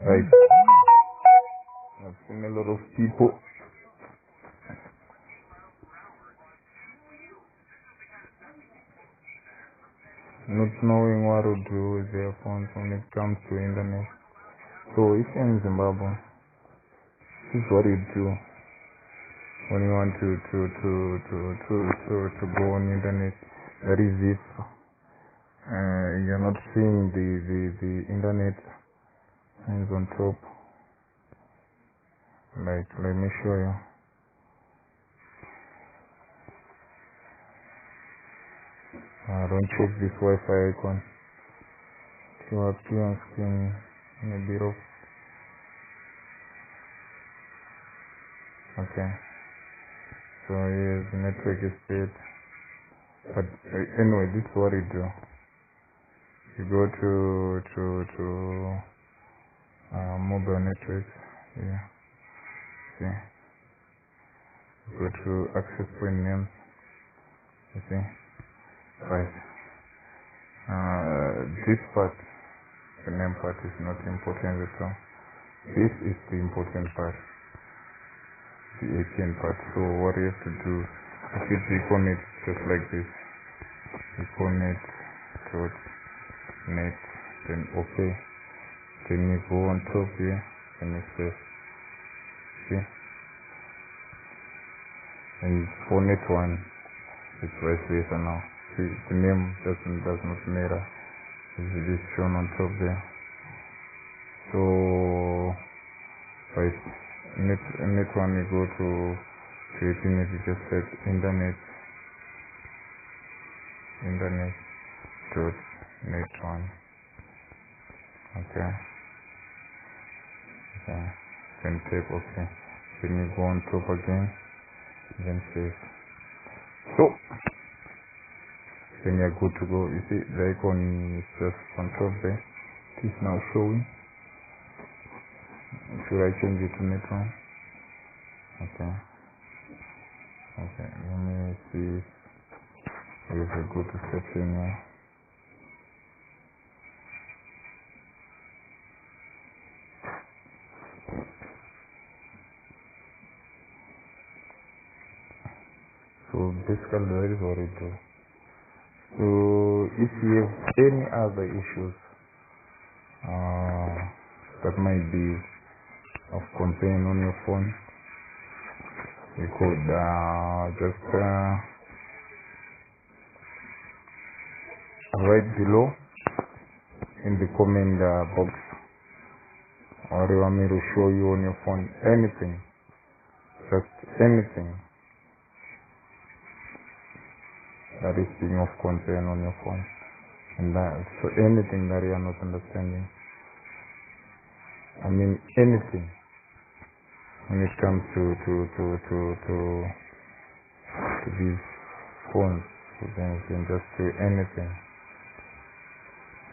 Like, I've seen a lot of people not knowing what to do with their phones when it comes to internet. So if you're in Zimbabwe, this is what you do when you want to go on internet. That is if you're not seeing the internet is on top. Like, let me show you. Don't check this Wi-Fi icon. You have to on screen in a bit of. Okay. So yes, the network is dead. But anyway, this is what you do. You go to mobile networks. Yeah. See. You go to access point names. You see. Right. This part, the name part, is not important at all. This is the important part, the APN part. So what you have to do, if you click on it just like this, net, then okay, then you go on top here, and you say, see, and for net 1, it's vice versa now. See, the name does not matter. It is shown on top there. So, right, net 1 you go to APNet, you just set internet dot net 1. Okay. Then type okay. Then you go on top again, then save. So then you're good to go. You see the icon is just on top there. It is now showing. Should I change it to net 1? Okay. Let me see if we go to setting here. So basically that is what it do. So if you have any other issues that might be of concern on your phone, you could just write below in the comment box, or you want me to show you on your phone anything, just anything that is being of concern on your phone, and so anything that you are not understanding. I mean anything when it comes to these phones. You can just do anything.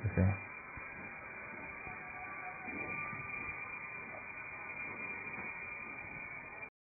Okay.